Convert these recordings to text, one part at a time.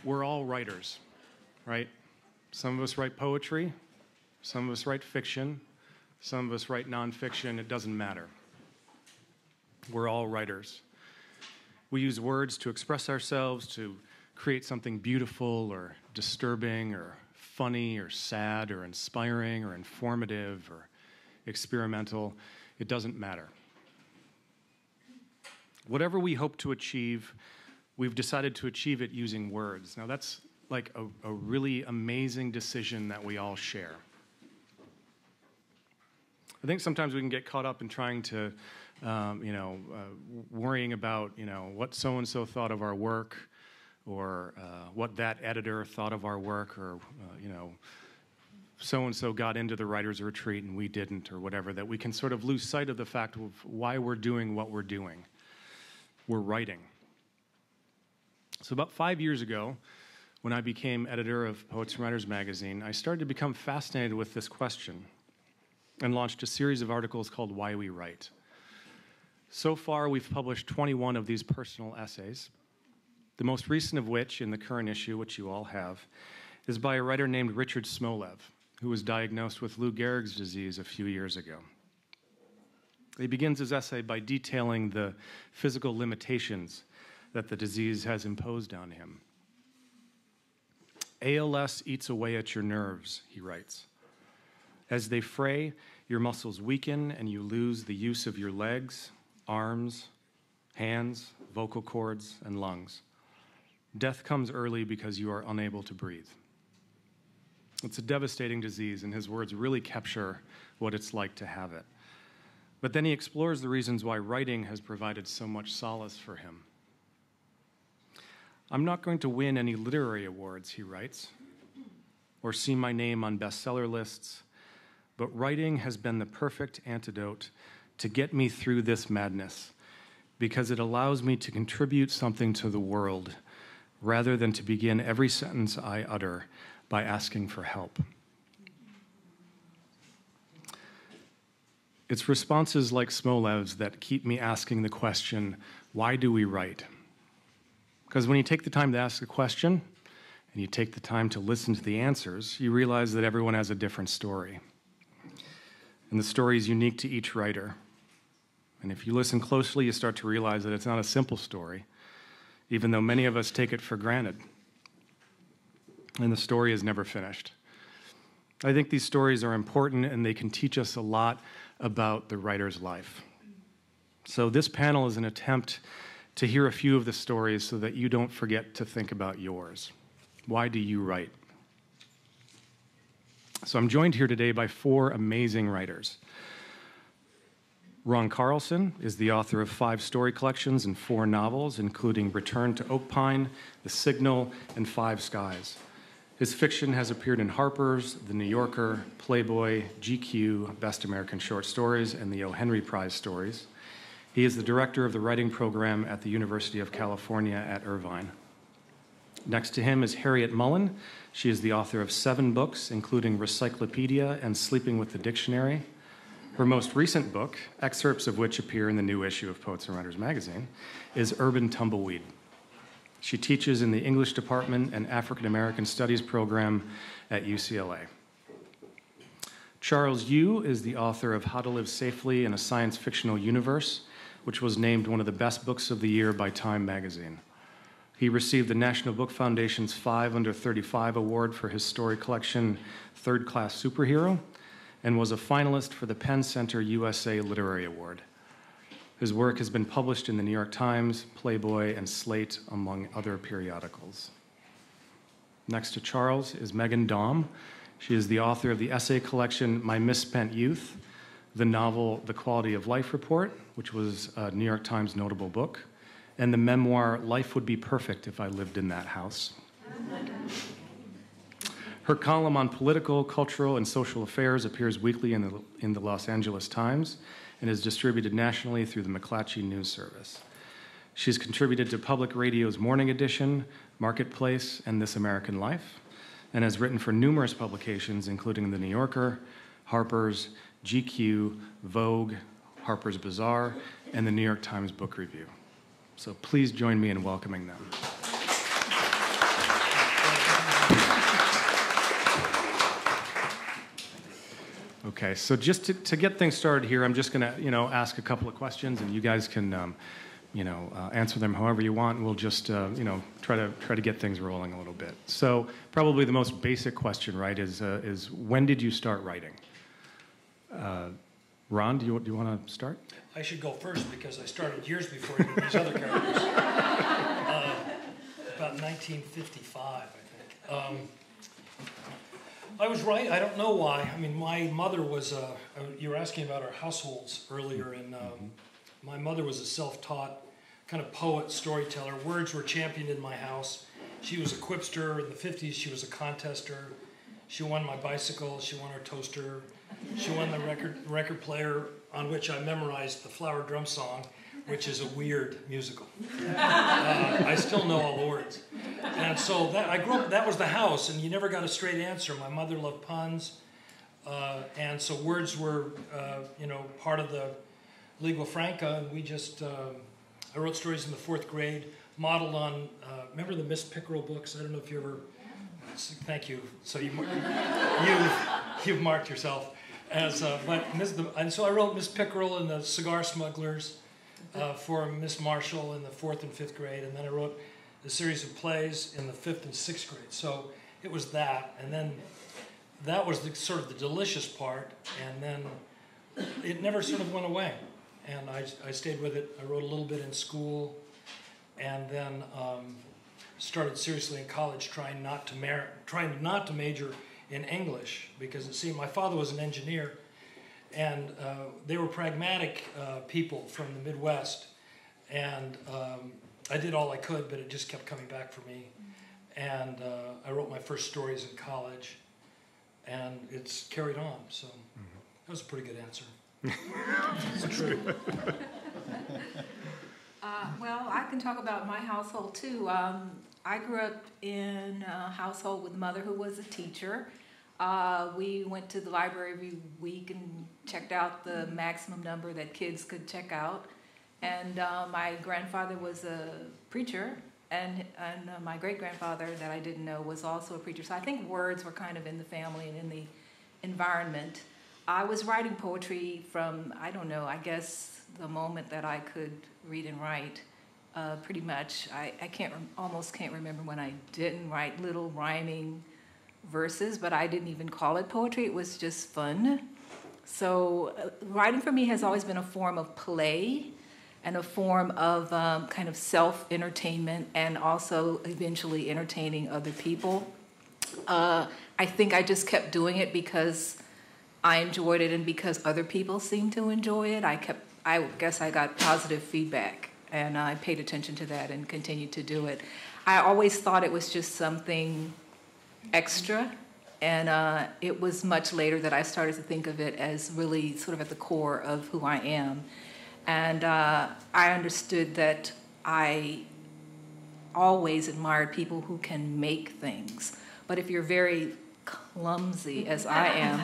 We're all writers, right? Some of us write poetry, some of us write fiction, some of us write nonfiction. It doesn't matter. We're all writers. We use words to express ourselves, to create something beautiful or disturbing or funny or sad or inspiring or informative or experimental. It doesn't matter. Whatever we hope to achieve, we've decided to achieve it using words. Now that's like a really amazing decision that we all share. I think sometimes we can get caught up in trying to, worrying about, what so-and-so thought of our work, or what that editor thought of our work, or, so-and-so got into the writer's retreat and we didn't, or whatever, that we can sort of lose sight of the fact of why we're doing what we're doing. We're writing. So about 5 years ago, when I became editor of Poets and Writers magazine, I started to become fascinated with this question and launched a series of articles called Why We Write. So far, we've published 21 of these personal essays, the most recent of which, in the current issue, which you all have, is by a writer named Richard Smolev, who was diagnosed with Lou Gehrig's disease a few years ago. He begins his essay by detailing the physical limitations that the disease has imposed on him. ALS eats away at your nerves, he writes. As they fray, your muscles weaken and you lose the use of your legs, arms, hands, vocal cords, and lungs. Death comes early because you are unable to breathe. It's a devastating disease, and his words really capture what it's like to have it. But then he explores the reasons why writing has provided so much solace for him. I'm not going to win any literary awards, he writes, or see my name on bestseller lists, but writing has been the perfect antidote to get me through this madness because it allows me to contribute something to the world rather than to begin every sentence I utter by asking for help. It's responses like Smolev's that keep me asking the question, why do we write? Because when you take the time to ask a question and you take the time to listen to the answers, you realize that everyone has a different story. And the story is unique to each writer. And if you listen closely, you start to realize that it's not a simple story, even though many of us take it for granted. And the story is never finished. I think these stories are important and they can teach us a lot about the writer's life. So this panel is an attempt to hear a few of the stories so that you don't forget to think about yours. Why do you write? So I'm joined here today by 4 amazing writers. Ron Carlson is the author of 5 story collections and 4 novels, including Return to Oak Pine, The Signal, and 5 Skies. His fiction has appeared in Harper's, The New Yorker, Playboy, GQ, Best American Short Stories, and the O. Henry Prize Stories. He is the director of the writing program at the University of California at Irvine. Next to him is Harryette Mullen. She is the author of 7 books, including Recyclopedia and Sleeping with the Dictionary. Her most recent book, excerpts of which appear in the new issue of Poets and Writers magazine, is Urban Tumbleweed. She teaches in the English Department and African American Studies program at UCLA. Charles Yu is the author of How to Live Safely in a Science Fictional Universe, which was named one of the best books of the year by Time magazine. He received the National Book Foundation's 5 Under 35 award for his story collection, Third Class Superhero, and was a finalist for the Penn Center USA Literary Award. His work has been published in the New York Times, Playboy, and Slate, among other periodicals. Next to Charles is Meghan Daum. She is the author of the essay collection My Misspent Youth, the novel The Quality of Life Report, which was a New York Times notable book, and the memoir Life Would Be Perfect If I Lived in That House. Her column on political, cultural, and social affairs appears weekly in the Los Angeles Times and is distributed nationally through the McClatchy News Service. She's contributed to Public Radio's Morning Edition, Marketplace, and This American Life, and has written for numerous publications, including The New Yorker, Harper's, GQ, Vogue, Harper's Bazaar, and the New York Times Book Review. So please join me in welcoming them. Okay, so just to get things started here, I'm just going to, ask a couple of questions, and you guys can, answer them however you want. And we'll just, try to get things rolling a little bit. So probably the most basic question, right, is when did you start writing? Ron, do you want to start? I should go first because I started years before any of these other characters. About 1955, I think. I was right. I don't know why. I mean, my mother was you were asking about our households earlier, and my mother was a self-taught kind of poet, storyteller. Words were championed in my house. She was a quipster. In the 50s, she was a contester. She won my bicycle. She won our toaster. She won the record player on which I memorized the Flower Drum Song, which is a weird musical. I still know all the words. And so I grew up, that was the house, and you never got a straight answer. My mother loved puns, and so words were, part of the lingua franca, and we just, I wrote stories in the 4th grade, modeled on, remember the Miss Pickerel books? I don't know if you ever, thank you. So you've marked yourself as, and so I wrote Miss Pickerel and the Cigar Smugglers, for Miss Marshall in the 4th and 5th grade, and then I wrote a series of plays in the 5th and 6th grade. So it was that, and then that was sort of the delicious part, and then it never sort of went away, and I stayed with it. I wrote a little bit in school, and then started seriously in college, trying not to major in English, because it seemed my father was an engineer. And they were pragmatic people from the Midwest. And I did all I could, but it just kept coming back for me. And I wrote my first stories in college. And it's carried on. So that was a pretty good answer. It's true. Well, I can talk about my household, too. I grew up in a household with a mother who was a teacher. We went to the library every week and checked out the maximum number that kids could check out. And my grandfather was a preacher, and my great-grandfather that I didn't know was also a preacher. So I think words were kind of in the family and in the environment. I was writing poetry from, I don't know, I guess the moment that I could read and write, pretty much. I almost can't remember when I didn't write little rhyming verses, but I didn't even call it poetry. It was just fun. So writing for me has always been a form of play and a form of kind of self-entertainment, and also eventually entertaining other people. I think I just kept doing it because I enjoyed it and because other people seemed to enjoy it. I guess I got positive feedback, and I paid attention to that and continued to do it. I always thought it was just something extra, and it was much later that I started to think of it as really sort of at the core of who I am. And I understood that I always admired people who can make things. But if you're very clumsy, as I am,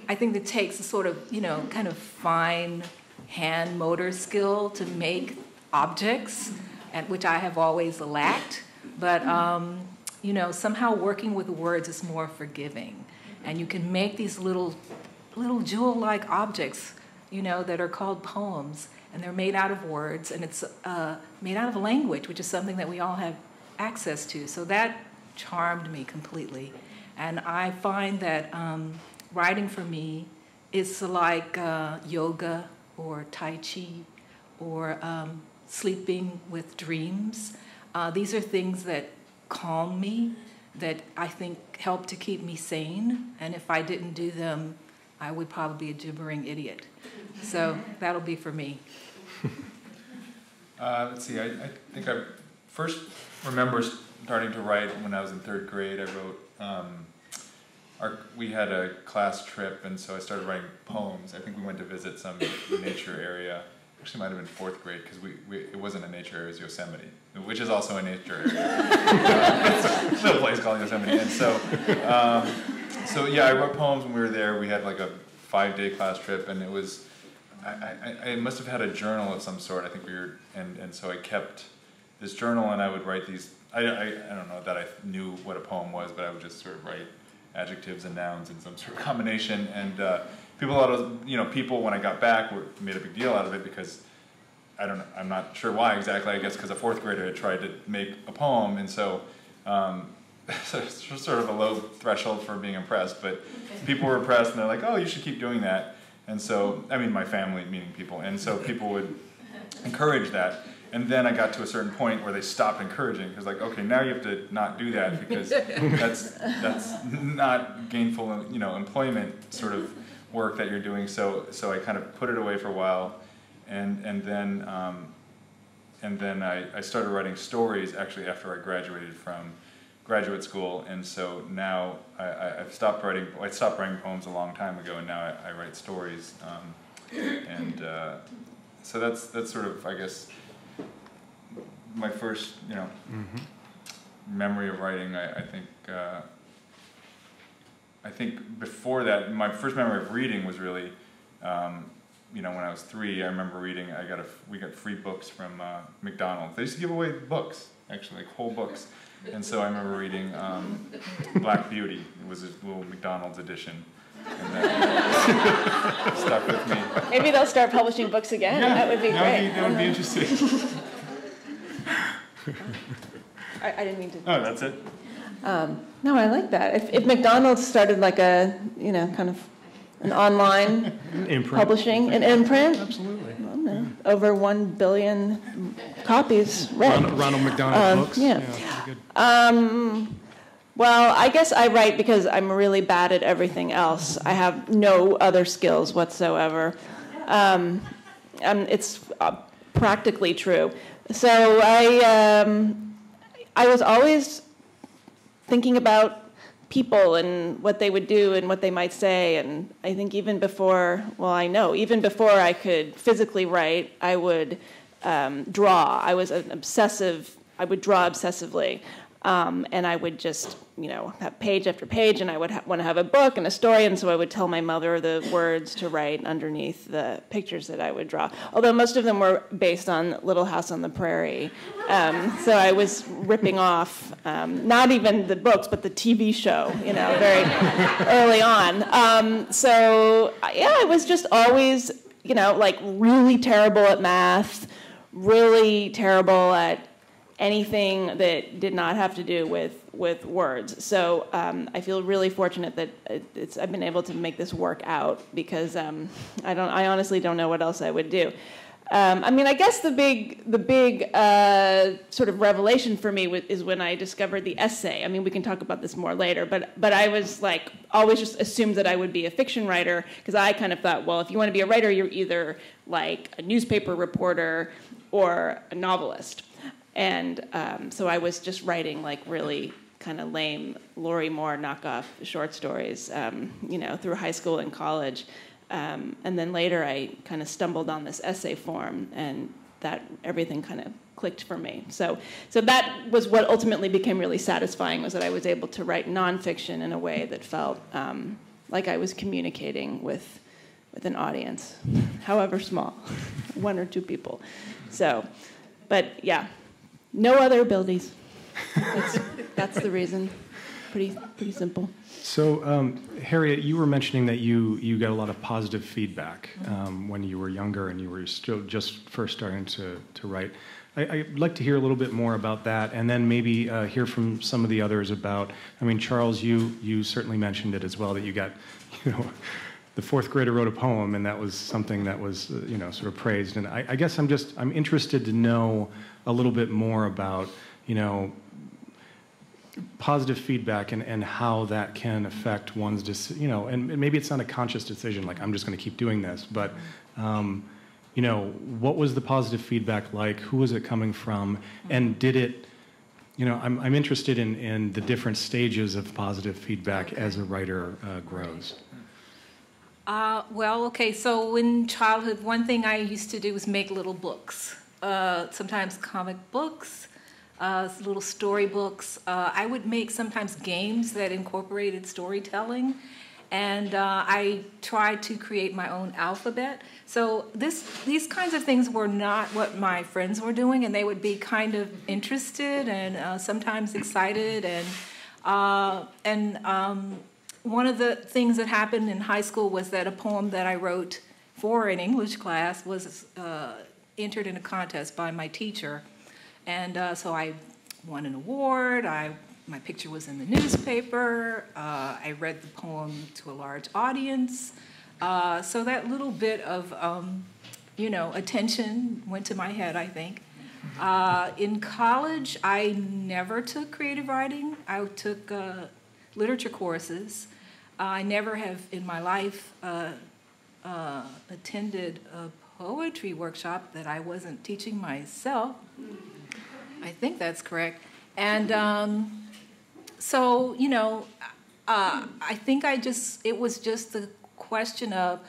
I think it takes a sort of, kind of fine hand motor skill to make objects, which I have always lacked. But somehow working with words is more forgiving. And you can make these little jewel-like objects, that are called poems. And they're made out of words, and it's made out of language, which is something that we all have access to. So that charmed me completely. And I find that writing for me is like yoga or Tai Chi or sleeping with dreams. These are things that calm me, that I think help to keep me sane. And if I didn't do them, I would probably be a gibbering idiot. So that'll be for me. Let's see, I think I first remember starting to write when I was in 3rd grade. I wrote, we had a class trip, and so I started writing poems. I think we went to visit some nature area. Actually, it might have been 4th grade, because it wasn't a nature area, it was Yosemite, which is also a nature area. It's a place called Yosemite. And so I wrote poems when we were there. We had like a 5-day class trip, and it was, I must have had a journal of some sort. I think and so I kept this journal, and I would write these. I don't know that I knew what a poem was, but I would just sort of write adjectives and nouns in some sort of combination. And people when I got back made a big deal out of it because I'm not sure why exactly. I guess because a fourth grader had tried to make a poem, and so it's sort of a low threshold for being impressed. But people were impressed, and they're like, "Oh, you should keep doing that." And so, I mean, my family, meaning people, and so people would encourage that. And then I got to a certain point where they stopped encouraging, because like, okay, now you have to not do that because that's not gainful, employment sort of work that you're doing. So I kind of put it away for a while, and then I started writing stories actually after I graduated from graduate school, and so now I've stopped writing. I stopped writing poems a long time ago, and now I write stories, so that's sort of, I guess, my first memory of writing. I think before that, my first memory of reading was really, when I was 3. I remember reading. We got free books from McDonald's. They used to give away books, actually, like whole books. And so I remember reading Black Beauty. It was a little McDonald's edition. And that stuck with me. Maybe they'll start publishing books again. Yeah, that would be great. That would be interesting. I didn't mean to. Oh, that's it? No, I like that. If McDonald's started like a, kind of an online publishing, an imprint. Absolutely. Well, no, over 1 billion copies read. Ronald McDonald books. Yeah. Good. Well, I guess I write because I'm really bad at everything else. I have no other skills whatsoever. It's practically true. So I was always thinking about people and what they would do and what they might say, and I think even before I could physically write, I would draw. I was an obsessive. I would draw obsessively, and I would just have page after page, and I would want to have a book and a story, and so I would tell my mother the words to write underneath the pictures that I would draw. Although most of them were based on Little House on the Prairie, so I was ripping off not even the books but the TV show, very early on. So yeah, I was just always like really terrible at math, really terrible at anything that did not have to do with words. So I feel really fortunate that I've been able to make this work out, because I honestly don't know what else I would do. I guess the big sort of revelation for me is when I discovered the essay. We can talk about this more later, but I was like always just assumed that I would be a fiction writer, because I kind of thought, well, if you want to be a writer, you're either like a newspaper reporter or a novelist. And so I was just writing like really kind of lame Lori Moore knockoff short stories, through high school and college. And then later I kind of stumbled on this essay form, and that everything kind of clicked for me. So that was what ultimately became really satisfying, was that I was able to write nonfiction in a way that felt like I was communicating with an audience, however small, 1 or 2 people. So, but yeah. No other abilities. That's the reason. Pretty simple. So, Harryette, you were mentioning that you got a lot of positive feedback when you were younger and you were still just first starting to write. I'd like to hear a little bit more about that, and then maybe hear from some of the others about. Charles, you certainly mentioned it as well, that you got, the 4th grader wrote a poem, and that was something that was sort of praised. And I guess I'm interested to know a little bit more about, positive feedback and how that can affect one's, and maybe it's not a conscious decision, like I'm just going to keep doing this, but, what was the positive feedback like? Who was it coming from? And did it, I'm interested in the different stages of positive feedback as a writer grows. So in childhood, one thing I used to do was make little books. Sometimes comic books, little story books. I would make sometimes games that incorporated storytelling, and I tried to create my own alphabet. So these kinds of things were not what my friends were doing, and they would be kind of interested and sometimes excited, and one of the things that happened in high school was that a poem that I wrote for an English class was entered in a contest by my teacher. And so I won an award. My picture was in the newspaper. I read the poem to a large audience. So that little bit of, attention went to my head, I think. In college, I never took creative writing. I took literature courses. I never have in my life attended a poetry workshop that I wasn't teaching myself. I think that's correct. And so, I think it was just the question of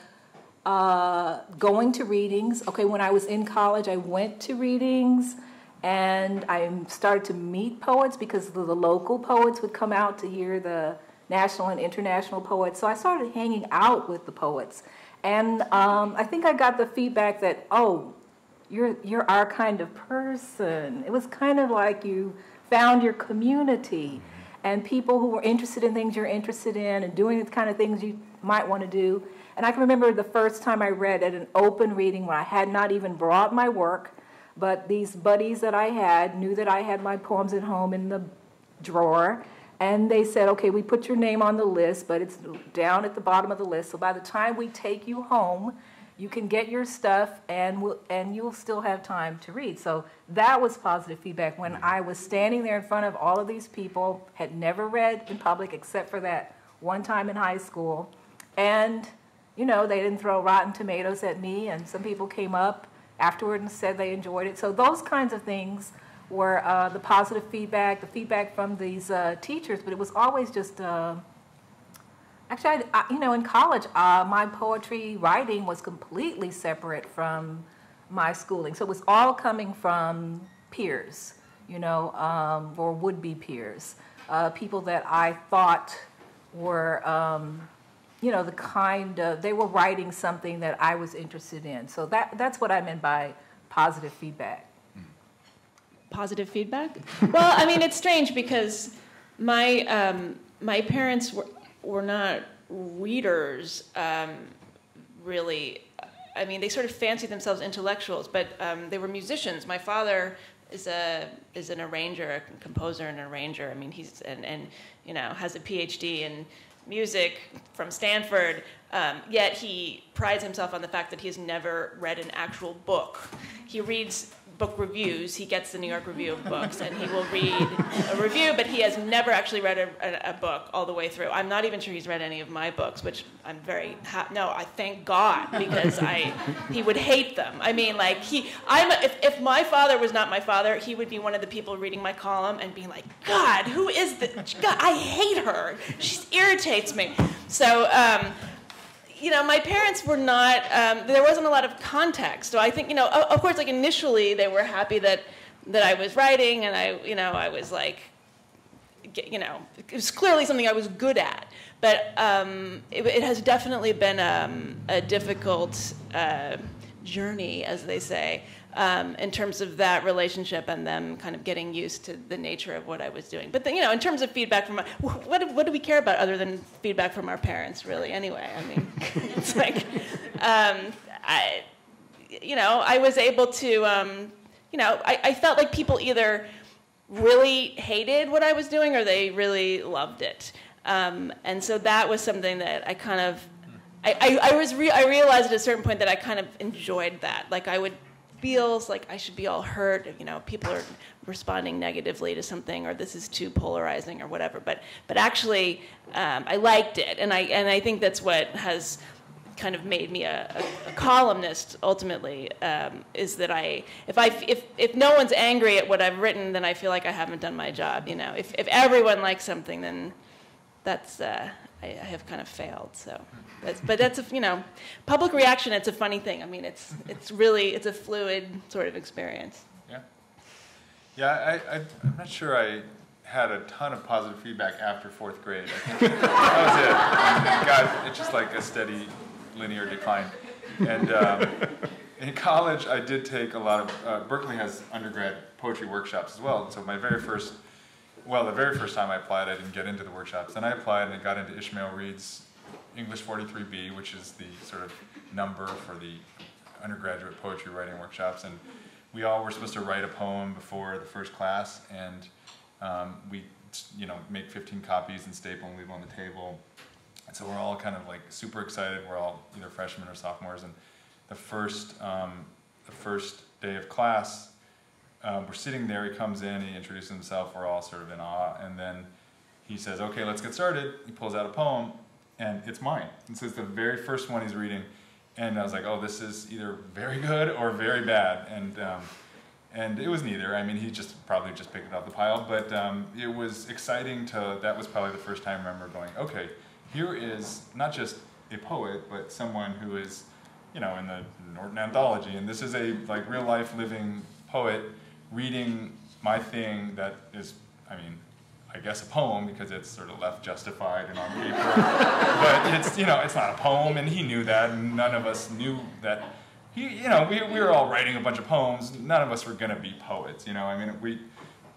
going to readings. Okay, when I was in college, I went to readings, and I started to meet poets because the local poets would come out to hear the national and international poets. So I started hanging out with the poets. And I think I got the feedback that, oh, you're our kind of person. It was kind of like you found your community and people who were interested in things you're interested in and doing the kind of things you might want to do. And I can remember the first time I read at an open reading when I had not even brought my work, but these buddies that I had knew that I had my poems at home in the drawer. And they said, okay, we put your name on the list, but it's down at the bottom of the list. So by the time we take you home, you can get your stuff and you'll still have time to read. So that was positive feedback. When I was standing there in front of all of these people, had never read in public except for that one time in high school. And, they didn't throw rotten tomatoes at me. And some people came up afterward and said they enjoyed it. So those kinds of things were the positive feedback, the feedback from these teachers. But it was always just... Actually, in college, my poetry writing was completely separate from my schooling. So it was all coming from peers, or would-be peers, people that I thought were, the kind of, they were writing something that I was interested in. So that's what I meant by positive feedback. Positive feedback? Well, I mean, it's strange because my parents were not readers, really. I mean, they sort of fancied themselves intellectuals, but they were musicians. My father is an arranger, a composer and arranger. I mean, he's has a PhD in music from Stanford, yet he prides himself on the fact that he has never read an actual book. He reads book reviews. He gets the New York Review of Books, and he will read a review, but he has never actually read a book all the way through. I'm not even sure he's read any of my books, which I'm very no. I thank God, because he would hate them. I mean, like if my father was not my father, he would be one of the people reading my column and being like, God, who is this? God, I hate her. She irritates me. So. My parents were not, there wasn't a lot of context. So I think, of course, like initially they were happy that I was writing, and I was like, it was clearly something I was good at. But it has definitely been a difficult journey, as they say, in terms of that relationship and them kind of getting used to the nature of what I was doing. But in terms of feedback from what do we care about other than feedback from our parents, really? Anyway, I mean, it's like I was able to I felt like people either really hated what I was doing or they really loved it, and so that was something that I kind of I realized at a certain point that I kind of enjoyed that. Like I would feels like I should be all hurt, people are responding negatively to something, or this is too polarizing, or whatever. But actually, I liked it, and I think that's what has kind of made me a columnist. Ultimately, is that if no one's angry at what I've written, then I feel like I haven't done my job. If everyone likes something, then that's I have kind of failed. So. But that's public reaction. It's a funny thing. I mean, it's a fluid sort of experience. Yeah. I'm not sure I had a ton of positive feedback after fourth grade. I think that was it. It's just like a steady linear decline. And in college, I did take a lot of. Berkeley has undergrad poetry workshops as well. And so my very first well, the very first time I applied, I didn't get into the workshops. Then I applied and I got into Ishmael Reed's English 43B, which is the sort of number for the undergraduate poetry writing workshops. And we all were supposed to write a poem before the first class, and we, make 15 copies and staple and leave them on the table. And so we're all kind of like super excited. We're all either freshmen or sophomores, and the first day of class, we're sitting there. He comes in, he introduces himself. We're all sort of in awe, and then he says, "Okay, let's get started." He pulls out a poem, and it's mine. And so it's the very first one he's reading, and I was like, "Oh, this is either very good or very bad," and it was neither. I mean, he probably just picked it off the pile, but it was exciting that was probably the first time I remember going, okay, here is not just a poet, but someone who is, in the Norton Anthology, and this is a real life living poet reading my thing that is, I guess a poem because it's sort of left justified and on paper, but it's, it's not a poem, and he knew that, and none of us knew that. We were all writing a bunch of poems. None of us were going to be poets, we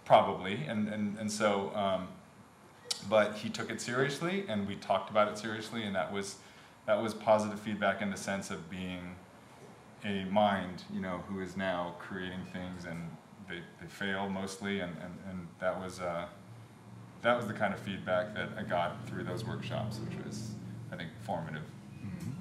probably, and so, but he took it seriously, and we talked about it seriously, and that was positive feedback in the sense of being a mind, who is now creating things, and they fail mostly, and that was the kind of feedback that I got through those workshops, which was, I think, formative. Mm-hmm.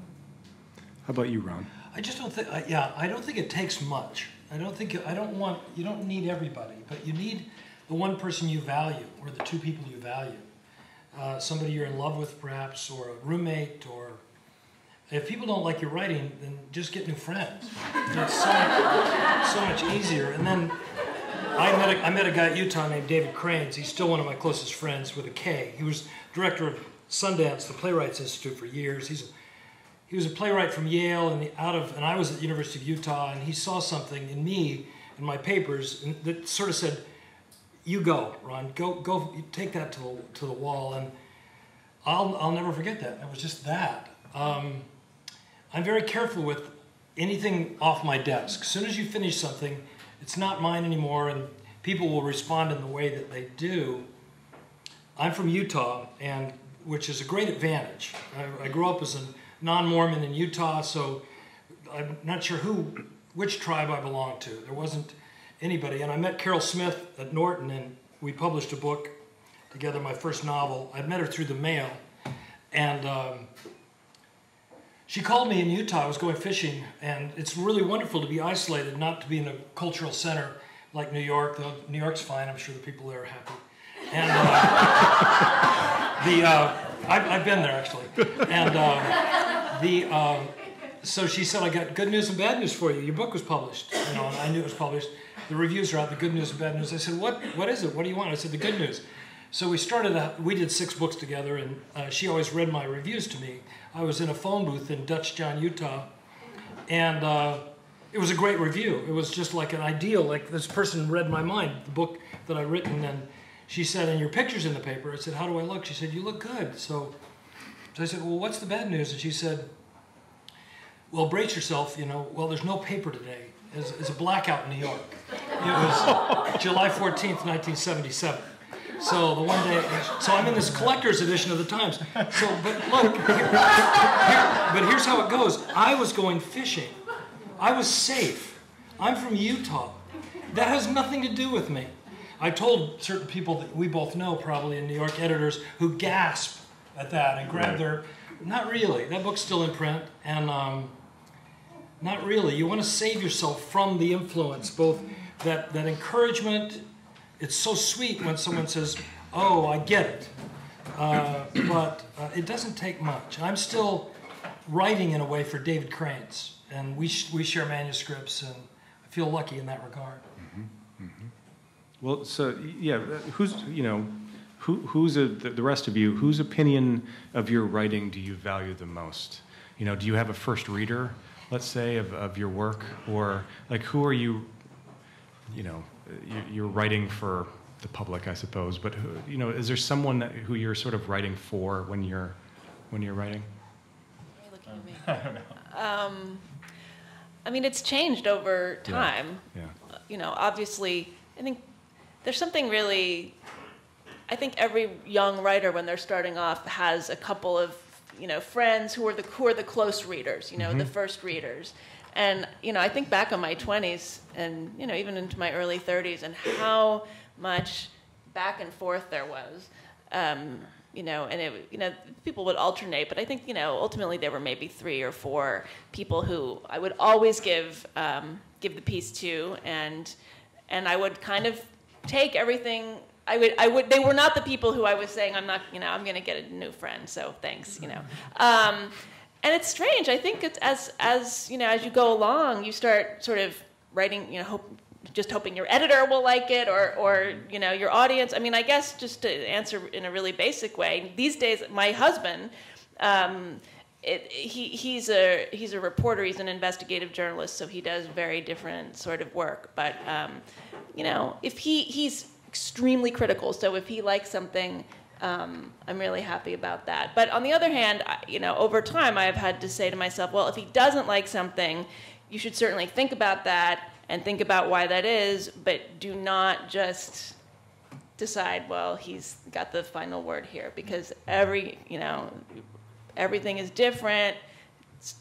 How about you, Ron? I just don't think. I don't think it takes much. You don't need everybody, but you need the one person you value, or the two people you value. Somebody you're in love with, perhaps, or a roommate, or if people don't like your writing, then just get new friends. It's so much easier. And then I met a guy at Utah named David Cranes. He's still one of my closest friends with a K. He was director of Sundance, the Playwrights Institute, for years. He was a playwright from Yale, and I was at the University of Utah, and he saw something in me, in my papers, that sort of said, "You go, Ron, go, take that to the wall," and I'll never forget that. It was just that. I'm very careful with anything off my desk. As soon as you finish something, it's not mine anymore, and people will respond in the way that they do. I'm from Utah, which is a great advantage. I grew up as a non-Mormon in Utah, so I'm not sure which tribe I belonged to. There wasn't anybody. And I met Carol Smith at Norton, and we published a book together, my first novel. I met her through the mail, and she called me in Utah. I was going fishing, and it's really wonderful to be isolated, not to be in a cultural center like New York, though New York's fine. I'm sure the people there are happy. And I've been there, actually. And so she said, "I got good news and bad news for you. Your book was published." And I knew it was published. The reviews are out, the good news and bad news. I said, what is it? What do you want? I said, the good news. So we did 6 books together, and she always read my reviews to me. I was in a phone booth in Dutchtown, Utah, and it was a great review. It was just like an ideal, like this person read my mind, the book that I'd written, and she said, "And your picture's in the paper." I said, "How do I look?" She said, "You look good." So I said, "Well, what's the bad news?" And she said, "Well, brace yourself, well, there's no paper today. It's a blackout in New York. It was July 14th, 1977. So the one day, so I'm in this collector's edition of the Times. So, but look, but here's how it goes. I was going fishing. I was safe. I'm from Utah. That has nothing to do with me." I told certain people that we both know, probably in New York, editors who gasp at that and grab their, not really. That book's still in print, and not really. You want to save yourself from the influence, both that encouragement. It's so sweet when someone says, "Oh, I get it," but it doesn't take much. I'm still writing in a way for David Cranes, and we share manuscripts, and I feel lucky in that regard. Mm-hmm. Mm-hmm. Well, so yeah, who's the rest of you? Whose opinion of your writing do you value the most? Do you have a first reader, let's say, of your work, or who are you? You're writing for the public, I suppose, but is there someone who you're sort of writing for when you're writing? You're looking at me. I don't know. It's changed over time. Yeah. Obviously, I think there's something really I think every young writer, when they're starting off, has a couple of, friends who are the close readers, the first readers. And, I think back on my 20s and, even into my early 30s and how much back and forth there was. And people would alternate, but I think, ultimately there were maybe 3 or 4 people who I would always give the piece to, and I would kind of take everything. They were not the people who I was saying, I'm going to get a new friend, so thanks, And it's strange. I think it's as you go along, you start sort of writing, just hoping your editor will like it or your audience. I mean, I guess just to answer in a really basic way, these days my husband, he's a reporter, he's an investigative journalist, so he does very different sort of work. But if he's extremely critical, so if he likes something, I'm really happy about that. But on the other hand, over time I've had to say to myself, well, if he doesn't like something, you should certainly think about that and think about why that is, but do not just decide, well, he's got the final word here, because everything is different.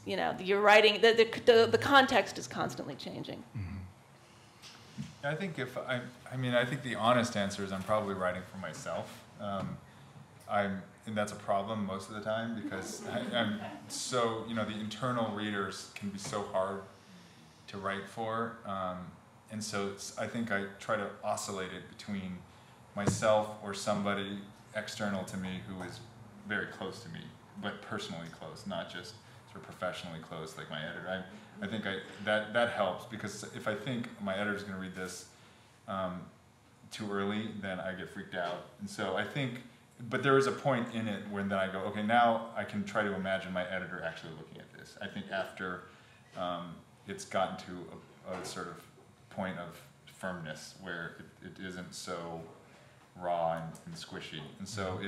You're writing, the context is constantly changing. I think I think the honest answer is I'm probably writing for myself. And that's a problem most of the time, because I'm so, the internal readers can be so hard to write for, and so I think I try to oscillate it between myself or somebody external to me who is very close to me, but personally close, not just sort of professionally close like my editor. I think that helps, because if I think my editor's going to read this too early, then I get freaked out. And so I think, but there is a point in it when then I go, okay, now I can try to imagine my editor actually looking at this. I think after it's gotten to a sort of point of firmness where it isn't so raw and squishy. And so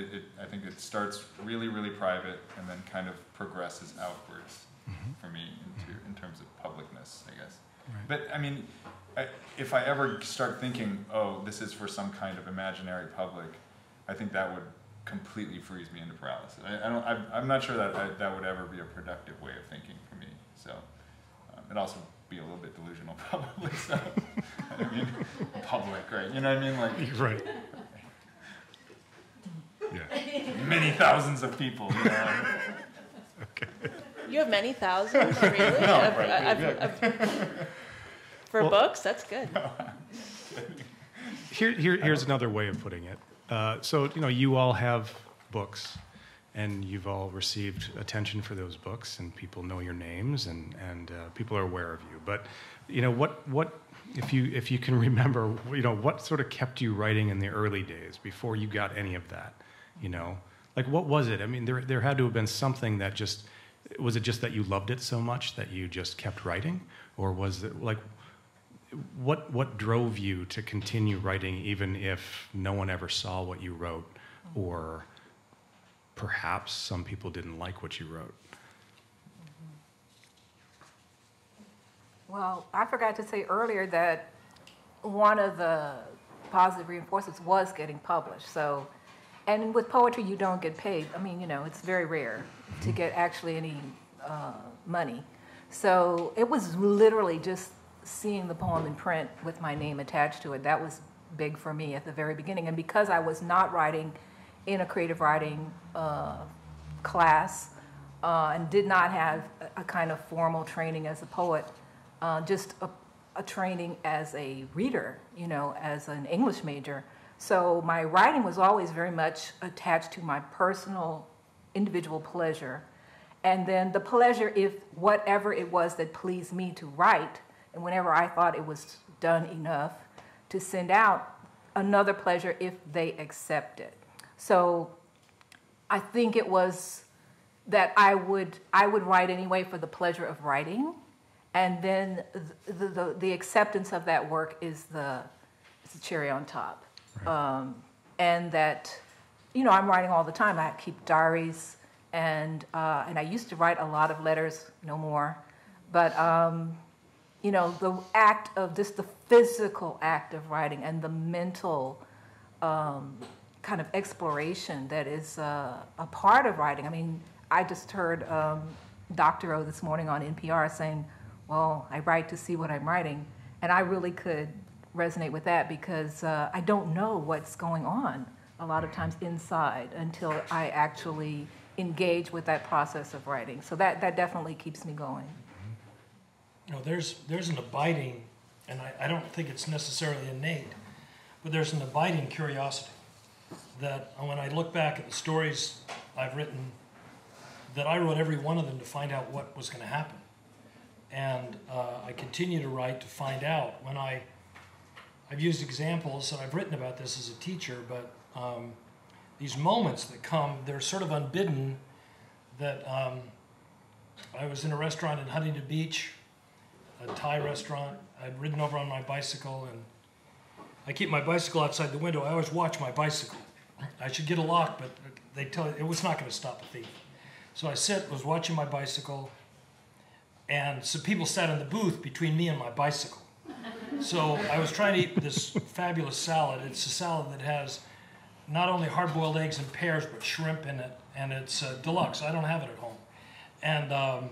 I think it starts really, really private and then kind of progresses outwards for me in terms of publicness, I guess. Right. But I mean, if I ever start thinking, oh, this is for some kind of imaginary public, I think that would completely freeze me into paralysis. I'm not sure that would ever be a productive way of thinking for me. So it'd also be a little bit delusional, probably. So I mean, public, right? You know what I mean? Like, right. Yeah. Many thousands of people. Okay. You have many thousands, really? No, for books? That's good. Here's another way of putting it. So, you all have books, and you've all received attention for those books, and people know your names, and people are aware of you. But, what if you can remember, what sort of kept you writing in the early days before you got any of that? Like, what was it? I mean, there had to have been something that just, was it just that you loved it so much that you just kept writing? Or was it like, what drove you to continue writing even if no one ever saw what you wrote, or perhaps some people didn't like what you wrote? Well, I forgot to say earlier that one of the positive reinforcements was getting published. So, and with poetry, you don't get paid. I mean, it's very rare to get actually any money. So it was literally just seeing the poem in print with my name attached to it. That was big for me at the very beginning. And because I was not writing in a creative writing class and did not have a kind of formal training as a poet, just a training as a reader, as an English major. So my writing was always very much attached to my personal, individual pleasure. And then the pleasure, if whatever it was that pleased me to write, and whenever I thought it was done enough, to send out another pleasure if they accept it. So I think it was that I would write anyway for the pleasure of writing, and then the acceptance of that work is the cherry on top. Right. And that, I'm writing all the time. I keep diaries, and I used to write a lot of letters, no more. But, the act of just the physical act of writing and the mental kind kind of exploration that is a part of writing. I mean, I just heard Dr. O this morning on NPR saying, well, I write to see what I'm writing. And I really could resonate with that because I don't know what's going on a lot of times inside until I actually engage with that process of writing. So that definitely keeps me going. You know, there's an abiding, and I don't think it's necessarily innate, but there's an abiding curiosity that when I look back at the stories I've written, that I wrote every one of them to find out what was going to happen. And I continue to write to find out. When I've used examples, and I've written about this as a teacher, but these moments that come, they're sort of unbidden, that I was in a restaurant in Huntington Beach, a Thai restaurant. I'd ridden over on my bicycle, and I keep my bicycle outside the window. I always watch my bicycle. I should get a lock, but they tell you it was not going to stop a thief. So I was watching my bicycle, and some people sat in the booth between me and my bicycle. So I was trying to eat this fabulous salad. It's a salad that has not only hard-boiled eggs and pears, but shrimp in it, and it's deluxe. I don't have it at home. And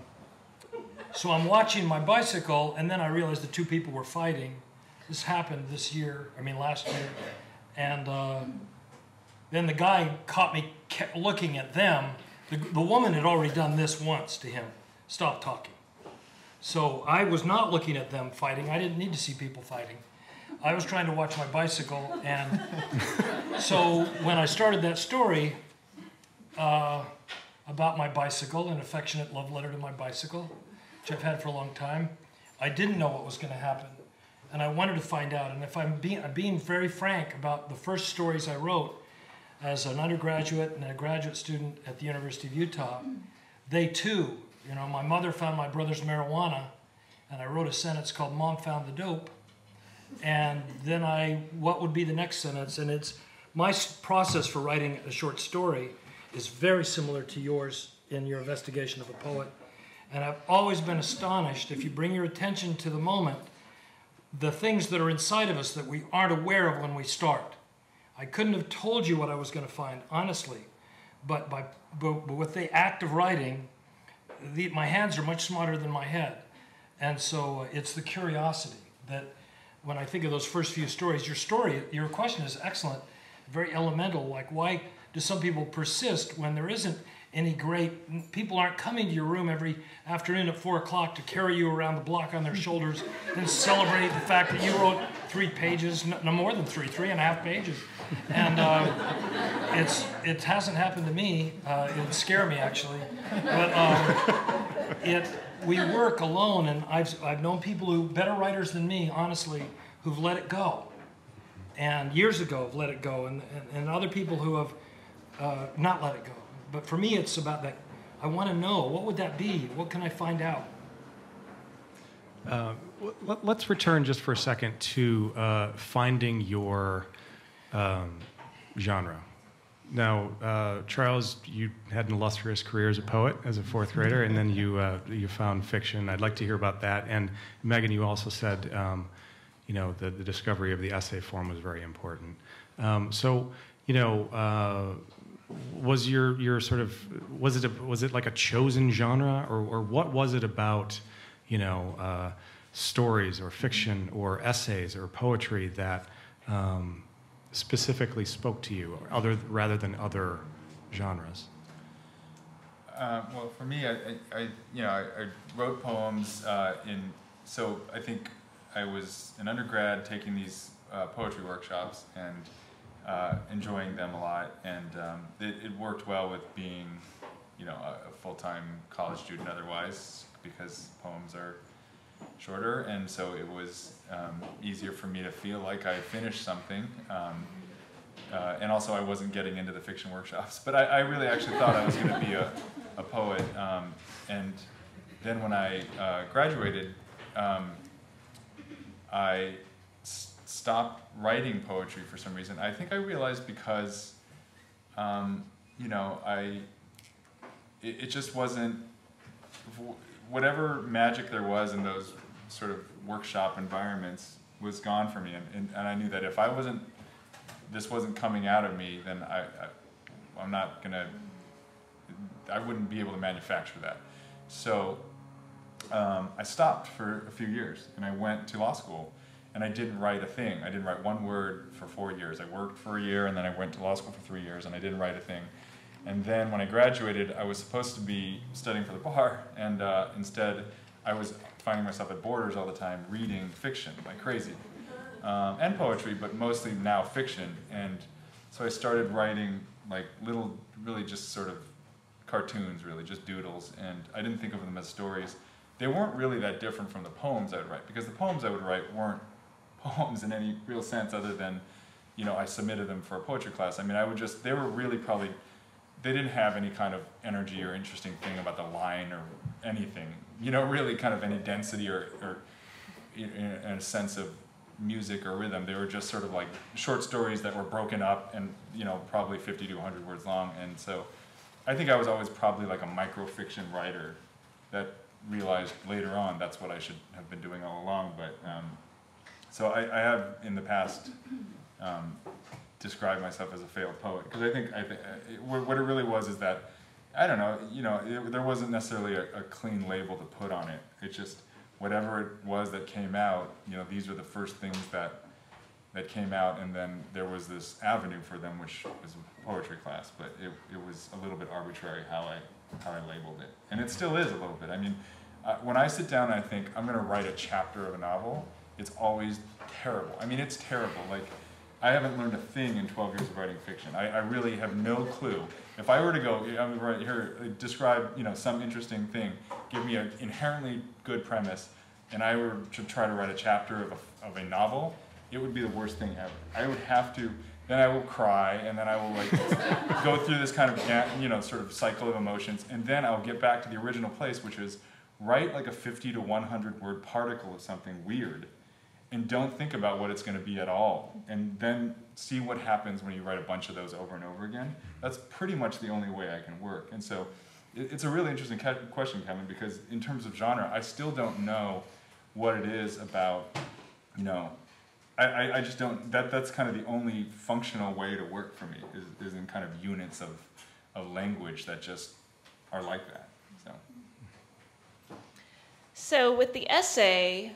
so I'm watching my bicycle, and then I realized the two people were fighting. This happened last year, and then the guy caught me looking at them. The woman had already done this once to him, stop talking. So I was not looking at them fighting. I didn't need to see people fighting. I was trying to watch my bicycle, and so when I started that story about my bicycle, an affectionate love letter to my bicycle, which I've had for a long time, I didn't know what was going to happen, and I wanted to find out. And if I'm being very frank about the first stories I wrote as an undergraduate and a graduate student at the University of Utah, they too, you know, my mother found my brother's marijuana, and I wrote a sentence called "Mom found the dope." And then what would be the next sentence? And it's my process for writing a short story is very similar to yours in your investigation of a poet. And I've always been astonished, if you bring your attention to the moment, the things that are inside of us that we aren't aware of when we start. I couldn't have told you what I was going to find, honestly. But with the act of writing, my hands are much smarter than my head. And so it's the curiosity that when I think of those first few stories, your question is excellent, very elemental. Like, why do some people persist when there isn't any people aren't coming to your room every afternoon at 4 o'clock to carry you around the block on their shoulders and celebrate the fact that you wrote 3 pages, no more than 3.5 pages. And it hasn't happened to me. It would scare me, actually. But we work alone, and I've known people better writers than me, honestly, who've let it go. And years ago have let it go, and other people who have not let it go. But for me, it's about that. I want to know, what would that be? What can I find out? Let's return just for a second to finding your genre. Now, Charles, you had an illustrious career as a poet, as a 4th grader, and then you found fiction. I'd like to hear about that. And Meghan, you also said, the discovery of the essay form was very important. Was your sort of, was it like a chosen genre, or what was it about, stories or fiction or essays or poetry that specifically spoke to you, rather than other genres? Well, for me, I wrote poems so I think I was an undergrad taking these poetry workshops and enjoying them a lot, and it worked well with being, a full-time college student otherwise, because poems are shorter, and so it was easier for me to feel like I finished something, and also I wasn't getting into the fiction workshops, but I really actually thought I was going to be a poet, and then when I graduated, I stopped writing poetry for some reason. I think I realized because, it just wasn't, whatever magic there was in those sort of workshop environments was gone for me. And I knew that if I wasn't this wasn't coming out of me, then I'm not gonna, I wouldn't be able to manufacture that. So I stopped for a few years, and I went to law school, and I didn't write a thing. I didn't write one word for 4 years. I worked for a year, and then I went to law school for 3 years, and I didn't write a thing. And then when I graduated, I was supposed to be studying for the bar, and instead I was finding myself at Borders all the time reading fiction like crazy. And poetry, but mostly now fiction. And so I started writing like little, really just sort of cartoons, really, just doodles. And I didn't think of them as stories. They weren't really that different from the poems I would write, because the poems I would write weren't poems in any real sense other than, you know, I submitted them for a poetry class. I mean, they were really probably, they didn't have any kind of energy or interesting thing about the line or anything, you know, really kind of any density or in a sense of music or rhythm. They were just sort of like short stories that were broken up and, you know, probably 50 to 100 words long. And so I think I was always probably like a microfiction writer that realized later on that's what I should have been doing all along. But so I have in the past described myself as a failed poet, because I think what it really was is that, I don't know, you know, there wasn't necessarily a clean label to put on it. It's just whatever it was that came out, you know, these were the first things that came out, and then there was this avenue for them, which was a poetry class, but it was a little bit arbitrary how I labeled it. And it still is a little bit. I mean, when I sit down and I think I'm going to write a chapter of a novel, it's always terrible. I mean, it's terrible. Like, I haven't learned a thing in 12 years of writing fiction. I really have no clue. If I were to go, I'm right here, describe, you know, some interesting thing, give me an inherently good premise, and I were to try to write a chapter of a novel, it would be the worst thing ever. I would have to, then I will cry, and then I will like go through this kind of, you know, sort of cycle of emotions, and then I'll get back to the original place, which is write like a 50 to 100 word particle of something weird, and don't think about what it's going to be at all, and then see what happens when you write a bunch of those over and over again. That's pretty much the only way I can work. And so it's a really interesting question, Kevin, because in terms of genre, I still don't know what it is about, you know, I just don't, that's kind of the only functional way to work for me, is in kind of units of language that just are like that. So with the essay,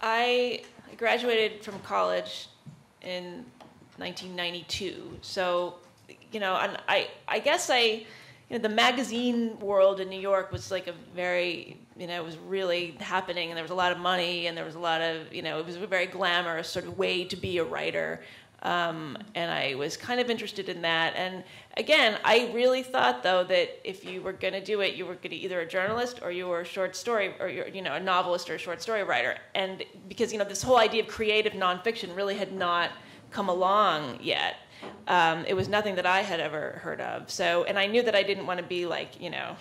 I graduated from college in 1992. So, you know, and I guess you know, the magazine world in New York was like a very, you know, it was really happening, and there was a lot of money, and there was a lot of, you know, it was a very glamorous sort of way to be a writer. And I was kind of interested in that. And again, I really thought, though, that if you were going to do it, you were going to either a journalist or you were a short story, or you're, you know, a novelist or a short story writer. And because, you know, this whole idea of creative nonfiction really had not come along yet. It was nothing that I had ever heard of. So, and I knew that I didn't want to be like, you know,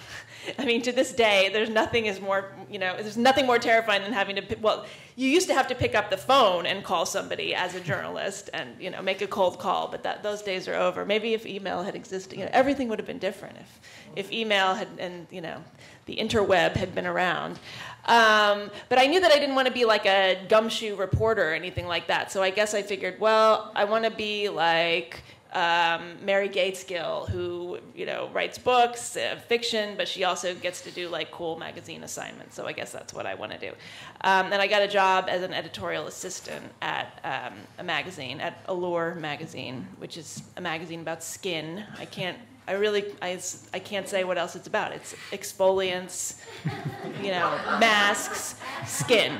I mean, to this day, there's nothing more terrifying than having to, well, you used to have to pick up the phone and call somebody as a journalist and, you know, make a cold call, but those days are over. Maybe if email had existed, you know, everything would have been different if email had, and, you know, the interweb had been around. But I knew that I didn't want to be like a gumshoe reporter or anything like that. So I guess I figured, well, I want to be like Mary Gateskill, who, you know, writes books, fiction, but she also gets to do like cool magazine assignments. So I guess that's what I want to do. And I got a job as an editorial assistant at a magazine, at Allure magazine, which is a magazine about skin. I can't say what else it's about. It's exfoliants, you know, masks, skin.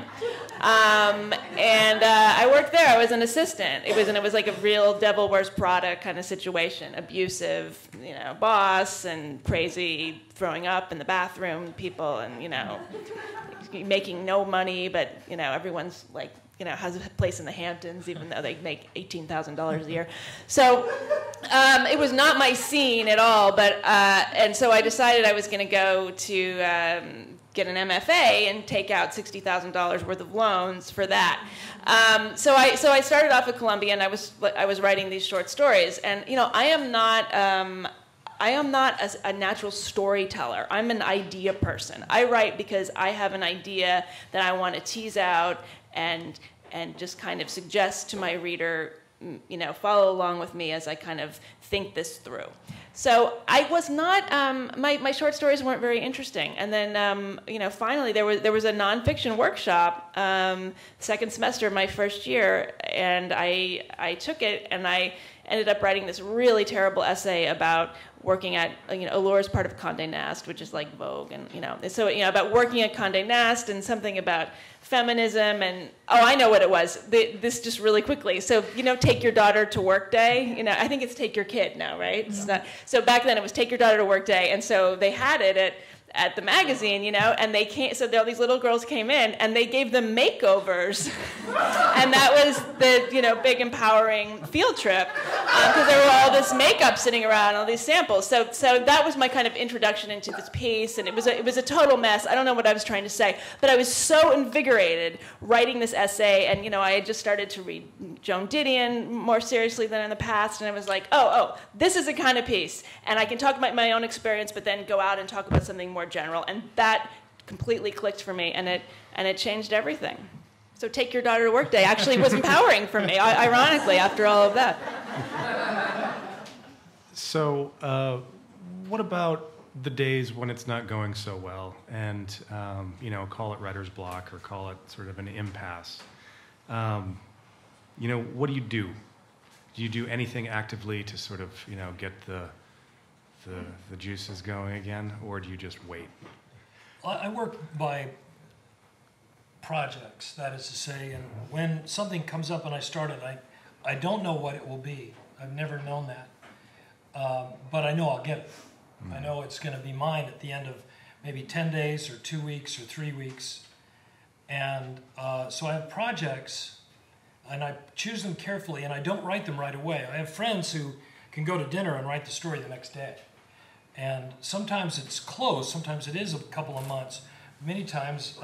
And I worked there. I was an assistant. It was like a real Devil Wears Prada kind of situation. Abusive, you know, boss, and crazy throwing up in the bathroom people, and, you know, making no money, but, you know, everyone's like, you know, has a place in the Hamptons, even though they make $18,000 a year. So it was not my scene at all. But and so I decided I was going to go to get an MFA and take out $60,000 worth of loans for that. So I started off at Columbia, and I was writing these short stories. And, you know, I am not a natural storyteller. I'm an idea person. I write because I have an idea that I want to tease out and just kind of suggest to my reader follow along with me as I kind of think this through. So I was not, my short stories weren't very interesting. And then, finally there was a nonfiction workshop, second semester of my first year, and I took it, and I ended up writing this really terrible essay about working at, Allure's part of Condé Nast, which is like Vogue, and, so, about working at Condé Nast, and something about feminism, and, I know what it was. This just really quickly. So, take your daughter to work day. I think it's take your kid now, right? It's not, so back then it was take your daughter to work day, and so they had it at the magazine, and they came, so all these little girls came in, and they gave them makeovers, and that was the, big empowering field trip, because there were all this makeup sitting around, all these samples. So that was my kind of introduction into this piece, and it was a total mess. I don't know what I was trying to say, but I was so invigorated writing this essay, and, I had just started to read Joan Didion more seriously than in the past, and I was like, oh, this is the kind of piece, and I can talk about my own experience, but then go out and talk about something more general, and that completely clicked for me, and it changed everything. So take your daughter to work day actually was empowering for me, ironically, after all of that. So what about the days when it's not going so well, and call it writer's block or call it sort of an impasse? What do you do? Do you do anything actively to sort of get the juices going again, or do you just wait? I work by projects, that is to say, and when something comes up and I start it, I don't know what it will be. I've never known that. But I know I'll get it. I know it's going to be mine at the end of maybe 10 days or 2 weeks or 3 weeks. And so I have projects, and I choose them carefully, and I don't write them right away. I have friends who can go to dinner and write the story the next day. And sometimes it's close, sometimes it is a couple of months. Many times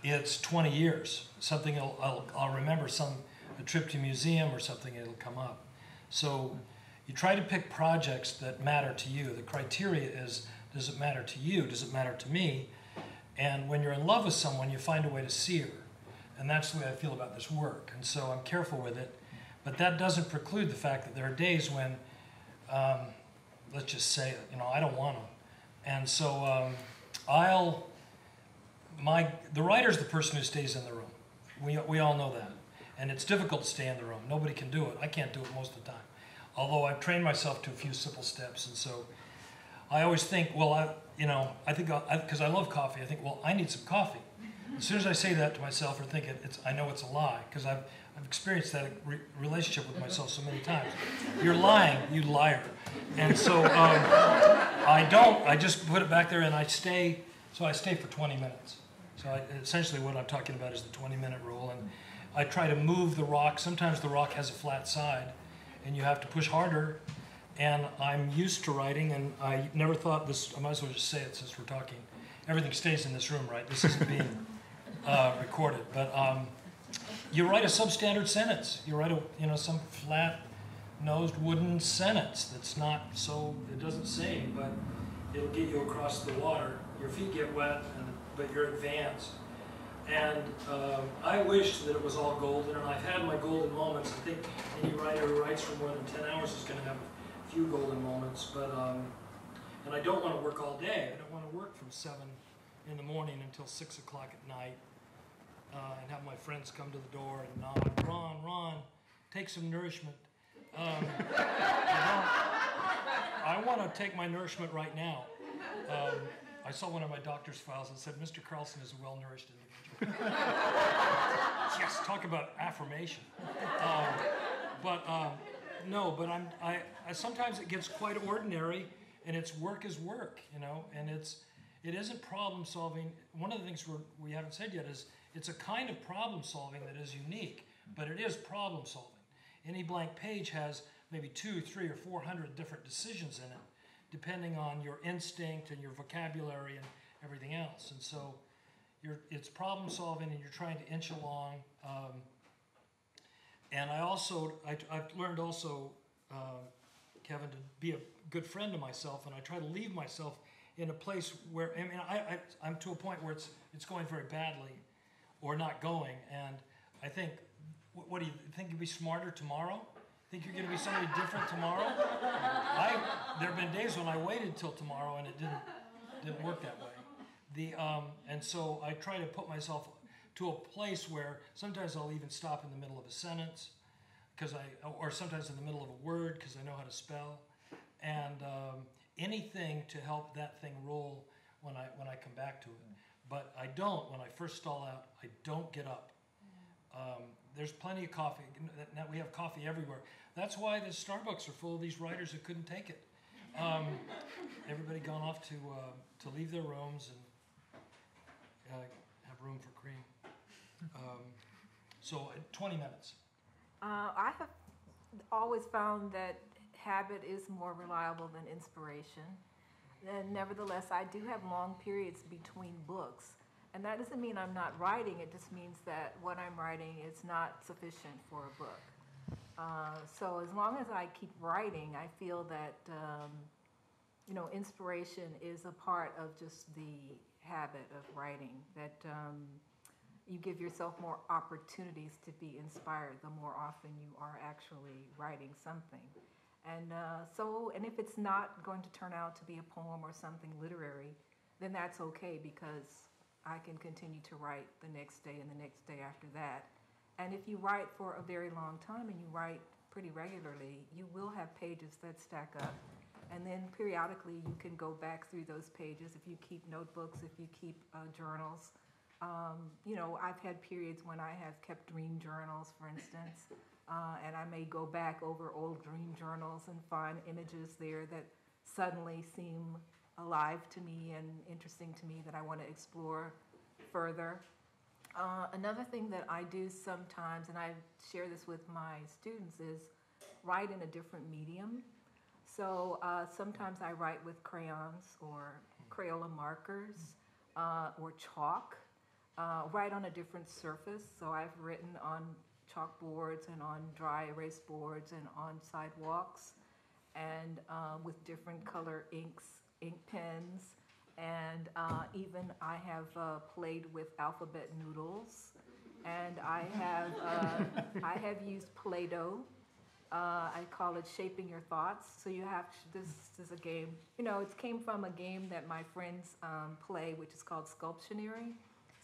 it's 20 years. Something I'll remember, a trip to a museum or something, it'll come up. So you try to pick projects that matter to you. The criteria is, does it matter to you? Does it matter to me? And when you're in love with someone, you find a way to see her. And that's the way I feel about this work. And so I'm careful with it. But that doesn't preclude the fact that there are days when, let's just say it, I don't want to. And so the writer's the person who stays in the room. We all know that. And it's difficult to stay in the room. Nobody can do it. I can't do it most of the time. Although I've trained myself to a few simple steps. And so I always think, because I love coffee, I think, I need some coffee. As soon as I say that to myself or think it, I know it's a lie, because I've experienced that relationship with myself so many times. You're lying, you liar. And so I don't. I just put it back there, and I stay. So I stay for 20 minutes. So essentially what I'm talking about is the 20-minute rule. And I try to move the rock. Sometimes the rock has a flat side, and you have to push harder. And I'm used to writing, and I never thought this. I might as well just say it since we're talking. Everything stays in this room, right? This isn't being recorded. But you write a substandard sentence. You write some flat-nosed wooden sentence that's not so, it doesn't sing, but it'll get you across the water. Your feet get wet, but you're advanced. And I wish that it was all golden, and I've had my golden moments. I think any writer who writes for more than 10 hours is going to have a few golden moments. But and I don't want to work all day. I don't want to work from 7 in the morning until 6 o'clock at night and have my friends come to the door and nod, Ron, take some nourishment. I want to take my nourishment right now. I saw one of my doctor's files that said, Mr. Carlson is a well-nourished individual. Yes, talk about affirmation. No, but I sometimes it gets quite ordinary, and it's work is work, and it isn't problem solving. One of the things we haven't said yet is it's a kind of problem solving that is unique, but it is problem solving. Any blank page has maybe 200, 300, or 400 different decisions in it, depending on your instinct and your vocabulary and everything else. And so it's problem solving, and you're trying to inch along. And I've learned also, Kevin, to be a good friend to myself, and I try to leave myself in a place where, I'm to a point where it's going very badly or not going. And I think What do you think? You'll be smarter tomorrow? Think you're going to be somebody different tomorrow? There have been days when I waited till tomorrow and it didn't work that way. And so I try to put myself to a place where sometimes I'll even stop in the middle of a sentence, or sometimes in the middle of a word because I know how to spell, and anything to help that thing roll when I come back to it. But I don't. When I first stall out, I don't get up. There's plenty of coffee. Now we have coffee everywhere. That's why the Starbucks are full of these writers that couldn't take it. Everybody gone off to leave their rooms and have room for cream. So 20 minutes. I have always found that habit is more reliable than inspiration. And nevertheless, I do have long periods between books. And that doesn't mean I'm not writing. It just means that what I'm writing is not sufficient for a book. So as long as I keep writing, I feel that, inspiration is a part of just the habit of writing, that you give yourself more opportunities to be inspired the more often you are actually writing something. And and if it's not going to turn out to be a poem or something literary, then that's okay, because I can continue to write the next day and the next day after that. And if you write for a very long time and you write pretty regularly, you will have pages that stack up. And then periodically you can go back through those pages if you keep notebooks, if you keep journals. I've had periods when I have kept dream journals, for instance, and I may go back over old dream journals and find images there that suddenly seem alive to me and interesting to me that I want to explore further. Another thing that I do sometimes, and I share this with my students, is write in a different medium. So sometimes I write with crayons or Crayola markers or chalk. Write on a different surface. So I've written on chalkboards and on dry erase boards and on sidewalks, and with different color ink pens, and even I have played with alphabet noodles, and I have used Play-Doh. I call it shaping your thoughts. So this is a game. It came from a game that my friends play, which is called Sculptionary.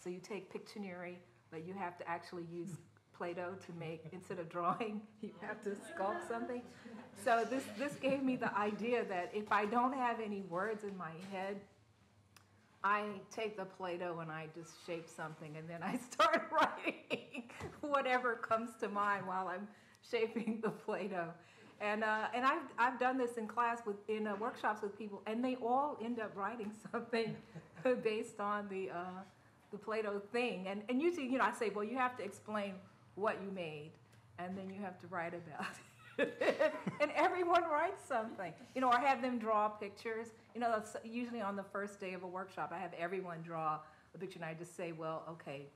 So you take Pictionary, but you have to actually use Play-Doh to make, instead of drawing, you have to sculpt something. So this gave me the idea that if I don't have any words in my head, I take the Play-Doh and I just shape something, and then I start writing whatever comes to mind while I'm shaping the Play-Doh. And I've done this in class in workshops with people, and they all end up writing something based on the Play-Doh thing. And usually, I say, well, you have to explain what you made, and then you have to write about it. And everyone writes something, or have them draw pictures. Usually on the first day of a workshop, I have everyone draw a picture, and I just say, well, okay,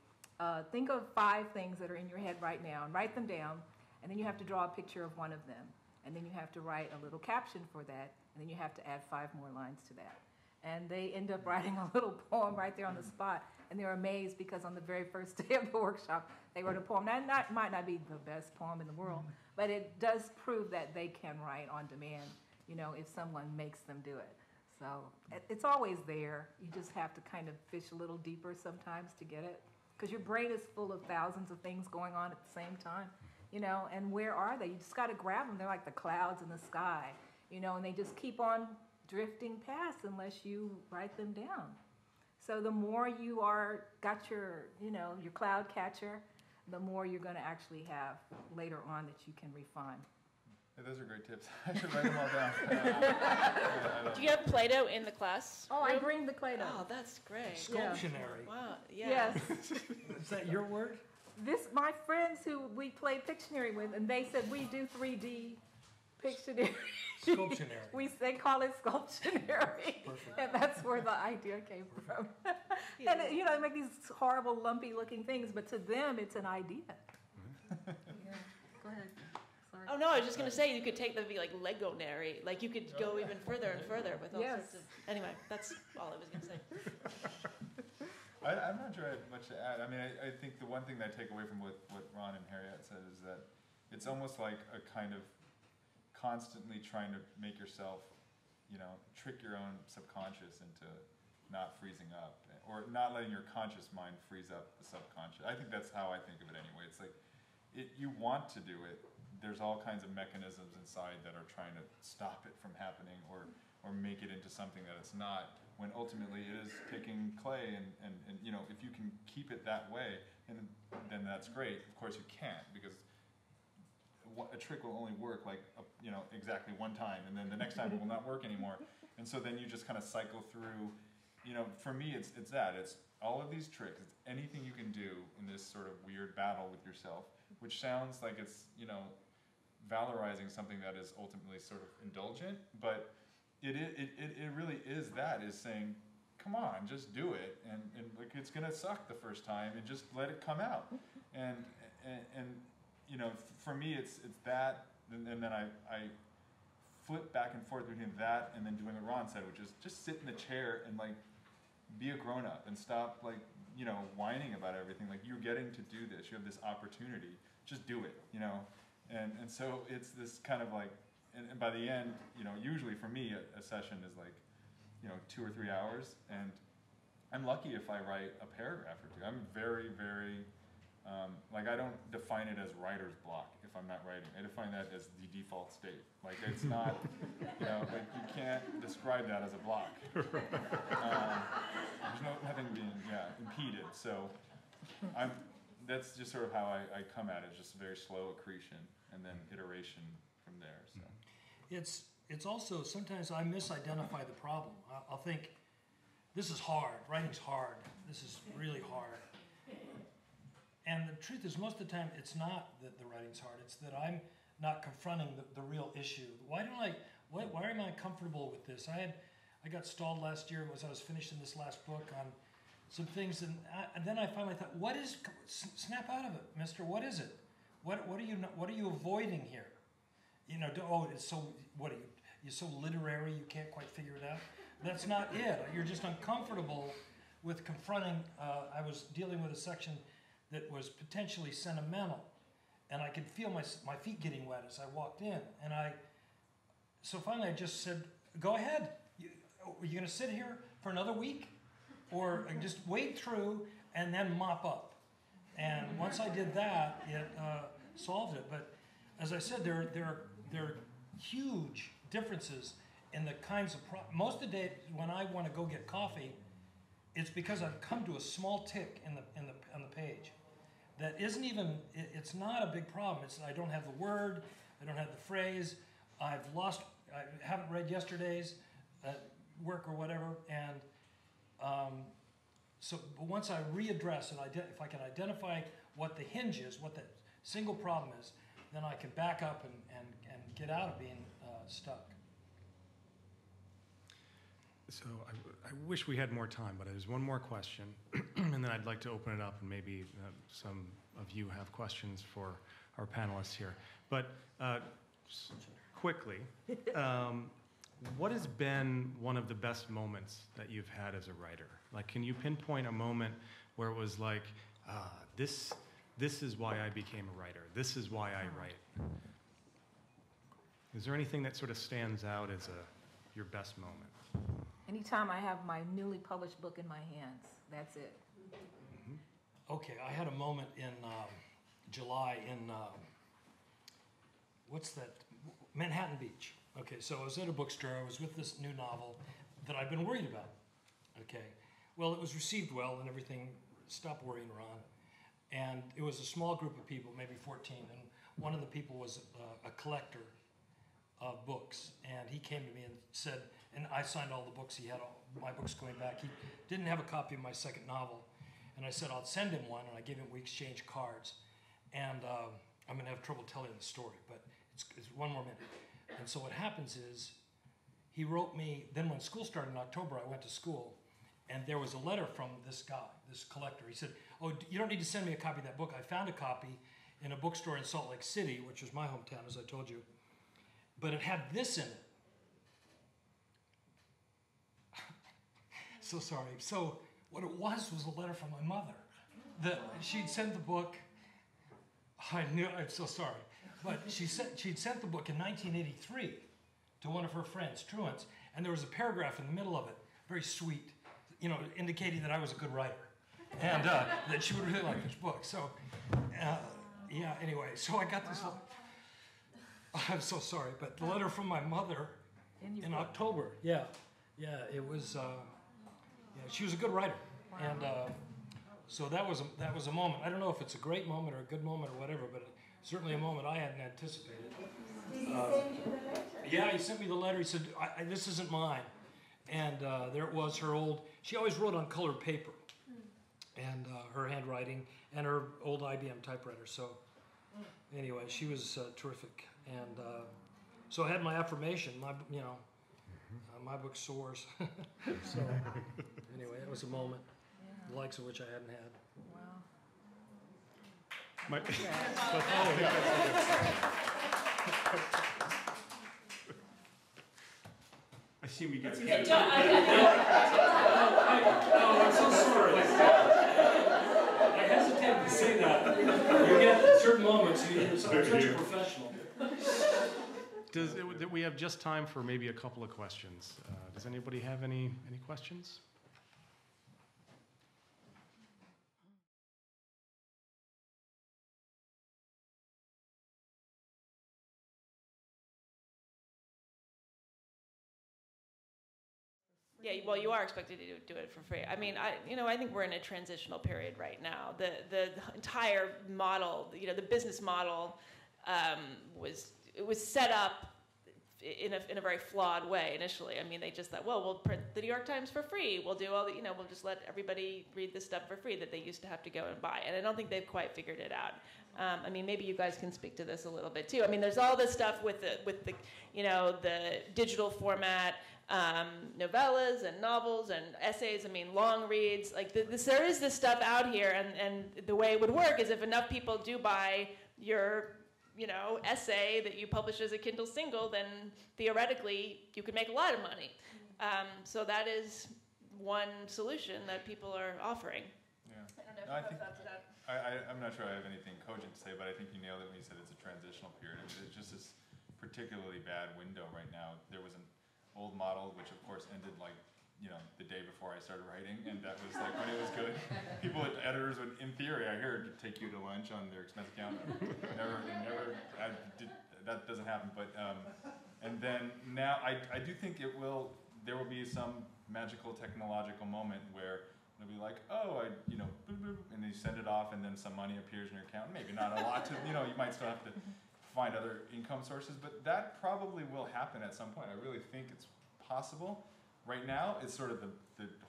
think of 5 things that are in your head right now, and write them down, and then you have to draw a picture of one of them, and then you have to write a little caption for that, and then you have to add 5 more lines to that. And they end up writing a little poem right there on the spot. And they're amazed because on the very first day of the workshop, they wrote a poem. That might not be the best poem in the world, but it does prove that they can write on demand, if someone makes them do it. So it's always there. You just have to kind of fish a little deeper sometimes to get it, because your brain is full of thousands of things going on at the same time, and where are they? You just got to grab them. They're like the clouds in the sky, and they just keep on drifting past unless you write them down. So the more you got your cloud catcher, the more you're going to actually have later on that you can refine. Yeah, those are great tips. I should write them all down. Do you have Play-Doh in the class? Oh, I bring the Play-Doh. Oh, that's great. Sculptionary. Wow. Yeah. Yes. Is that your word? My friends who we play Pictionary with, and they said we do 3D Pictionary. Sculptionary. They call it Sculptionary. Perfect. And that's where the idea came from. And they make these horrible, lumpy-looking things, but to them, it's an idea. Yeah. Go ahead. Sorry. Oh no, I was just gonna say you could take the like Lego-nary, like you could go even further and further with all sorts of. Anyway, that's all I was gonna say. I'm not sure I have much to add. I mean, I think the one thing that I take away from what Ron and Harryette said is that it's almost like a kind of constantly trying to make yourself, trick your own subconscious into not freezing up, or not letting your conscious mind freeze up the subconscious. I think that's how I think of it anyway. It's like, you want to do it. There's all kinds of mechanisms inside that are trying to stop it from happening, or make it into something that it's not, when ultimately it is taking clay, and if you can keep it that way, then that's great. Of course you can't, because a trick will only work like exactly one time, and then the next time it will not work anymore, and so then you just kind of cycle through. For me, it's all of these tricks. It's anything you can do in this sort of weird battle with yourself, which sounds like it's valorizing something that is ultimately sort of indulgent, but it really is saying, come on, just do it, and like, it's gonna suck the first time, and just let it come out, and for me it's that, and then I flip back and forth between that and then doing what Ron said, which is just sit in the chair and like be a grown-up and stop like whining about everything. Like, you're getting to do this, you have this opportunity, just do it, and so it's this kind of like, and by the end, usually for me a session is like 2 or 3 hours, and I'm lucky if I write a paragraph or two. I'm very, very like, I don't define it as writer's block if I'm not writing. I define that as the default state. Like, it's not, like, you can't describe that as a block. There's nothing being impeded. So that's just sort of how I come at it. It's just a very slow accretion and then iteration from there. So it's also, sometimes I misidentify the problem. I'll think, this is hard, writing's hard, this is really hard. And the truth is, most of the time, it's not that the writing's hard, it's that I'm not confronting the real issue. Why am I comfortable with this? I got stalled last year as I was finishing this last book on some things, and then I finally thought, snap out of it, mister, what is it? What are you avoiding here? It's so, you're so literary, you can't quite figure it out? That's not it. You're just uncomfortable with confronting, I was dealing with a section that was potentially sentimental, and I could feel my feet getting wet as I walked in, so finally I just said, go ahead. Are you going to sit here for another week, or just wade through and then mop up? And once I did that, it solved it. But as I said, there are huge differences in the kinds of most of the day when I want to go get coffee, it's because I've come to a small tick on the page that isn't even, it's not a big problem. It's I don't have the word, I don't have the phrase, I haven't read yesterday's work or whatever, and but once I readdress and if I can identify what the hinge is, what the single problem is, then I can back up and get out of being stuck. So I wish we had more time, but there's one more question, and then I'd like to open it up, and maybe some of you have questions for our panelists here. But quickly, what has been one of the best moments that you've had as a writer? Like, can you pinpoint a moment where it was like, this is why I became a writer, this is why I write? Is there anything that sort of stands out as your best moment? Anytime I have my newly published book in my hands, that's it. Mm-hmm. Okay, I had a moment in July in, what's that? Manhattan Beach. Okay, so I was at a bookstore, I was with this new novel that I've been worried about. Okay, well, it was received well and everything, stop worrying, Ron. And it was a small group of people, maybe 14, and one of the people was a collector of books, and he came to me and said, and I signed all the books, he had all my books going back, he didn't have a copy of my second novel, and I said I'll send him one, and I gave him, we exchanged cards, and I'm going to have trouble telling the story, but it's one more minute. And so what happens is, he wrote me, then when school started in October, I went to school, and there was a letter from this guy, this collector. He said, oh, you don't need to send me a copy of that book. I found a copy in a bookstore in Salt Lake City, which was my hometown, as I told you. But it had this in it. So sorry. So What it was a letter from my mother. She'd sent the book. I'm so sorry, but she'd sent the book in 1983 to one of her friends, Truant's, and there was a paragraph in the middle of it, very sweet, indicating that I was a good writer, and that she would really like this book. So, yeah. Anyway, so I got this. Wow. I'm so sorry, but the letter from my mother in October. Yeah, it was. She was a good writer, wow. And so that was a moment. I don't know if it's a great moment or a good moment or whatever, but certainly a moment I hadn't anticipated. Did he send you the letter? Yeah, he sent me the letter. He said, "This isn't mine," and there it was. Her old. She always wrote on colored paper, and her handwriting and her old IBM typewriter. So anyway, she was terrific, and so I had my affirmation. My book soars. So anyway, it was a moment, the likes of which I hadn't had. Wow. I see we get. I'm so sorry. I hesitated to say that. You get certain moments. You're such a professional. We have just time for maybe a couple of questions. Does anybody have any questions? Yeah, well, you are expected to do it for free. I mean, I think we're in a transitional period right now. The entire model, the business model, was set up in a very flawed way initially. I mean, they just thought, well, we'll print the New York Times for free. We'll do all the, we'll just let everybody read this stuff for free that they used to have to go and buy. And I don't think they've quite figured it out. I mean, maybe you guys can speak to this a little bit too. I mean, there's all this stuff with the digital format, novellas and novels and essays. I mean, long reads. Like there is this stuff out here, and the way it would work is if enough people do buy your essay that you publish as a Kindle single, then theoretically you could make a lot of money. So that is one solution that people are offering. Yeah. I don't know if you have thoughts on that. I'm not sure I have anything cogent to say, but I think you nailed it when you said it's a transitional period. I mean, it's just this particularly bad window right now. There was an old model, which of course ended the day before I started writing, and that was like when it was good. Editors would, in theory, I heard, take you to lunch on their expense account. That doesn't happen. But and then now I do think there will be some magical technological moment where it'll be like, oh, boop, boop, and you send it off, and then some money appears in your account. Maybe not a lot you might still have to find other income sources, but that probably will happen at some point. I really think it's possible. Right now, it's sort of the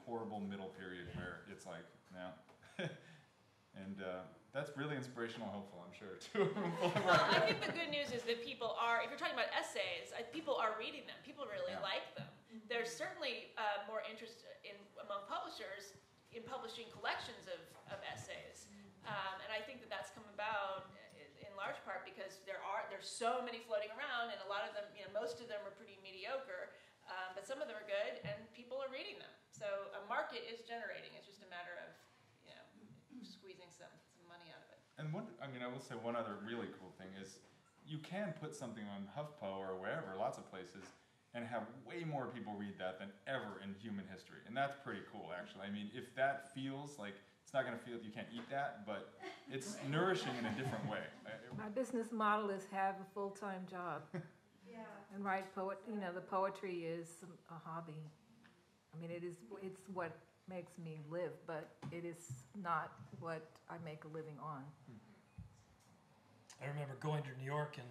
horrible middle period where it's like, no. And that's really inspirational and hopeful, I'm sure, too. Well, I think the good news is that people are, if you're talking about essays, people are reading them. People really like them. There's certainly more interest among publishers in publishing collections of essays. And I think that's come about in large part because there's so many floating around, and a lot of them, most of them are pretty mediocre. But some of them are good, and people are reading them. So a market is generating. It's just a matter of, squeezing some money out of it. And I will say one other really cool thing is you can put something on HuffPo or wherever, lots of places, and have way more people read that than ever in human history. And that's pretty cool, actually. I mean, if that feels like, it's not going to feel like you can't eat that, but it's nourishing in a different way. My business model is have a full-time job. Yeah. And write the poetry is a hobby. I mean, it's what makes me live, but it is not what I make a living on. I remember going to New York in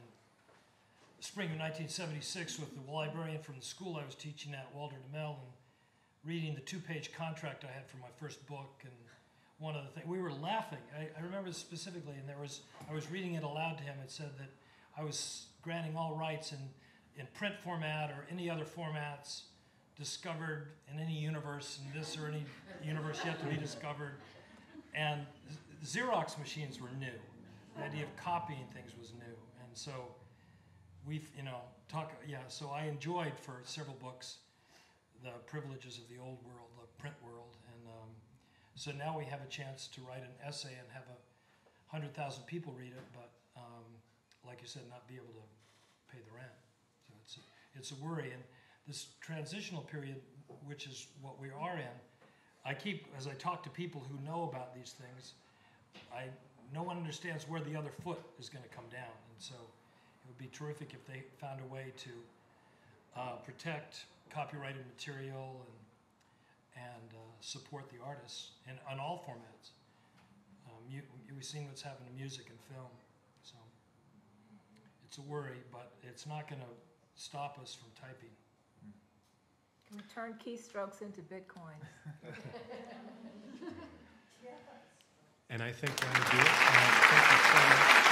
the spring of 1976 with the librarian from the school I was teaching at, Walter DeMel, and reading the 2-page contract I had for my first book. And one of the things, we were laughing. I remember specifically, and I was reading it aloud to him. It said that I was granting all rights in print format or any other formats discovered in any universe, in this or any universe yet to be discovered. And Xerox machines were new. The idea of copying things was new. And so so I enjoyed for several books the privileges of the old world, the print world. And So now we have a chance to write an essay and have 100,000 people read it, but like you said, not be able to pay the rent. So it's a worry. And this transitional period, which is what we are in, as I talk to people who know about these things, no one understands where the other foot is going to come down. And so it would be terrific if they found a way to protect copyrighted material and support the artists on all formats. We've seen what's happened to music and film, so it's a worry, but it's not going to stop us from typing. Can we turn keystrokes into bitcoins? And I think we're going to do it. Thank you so much.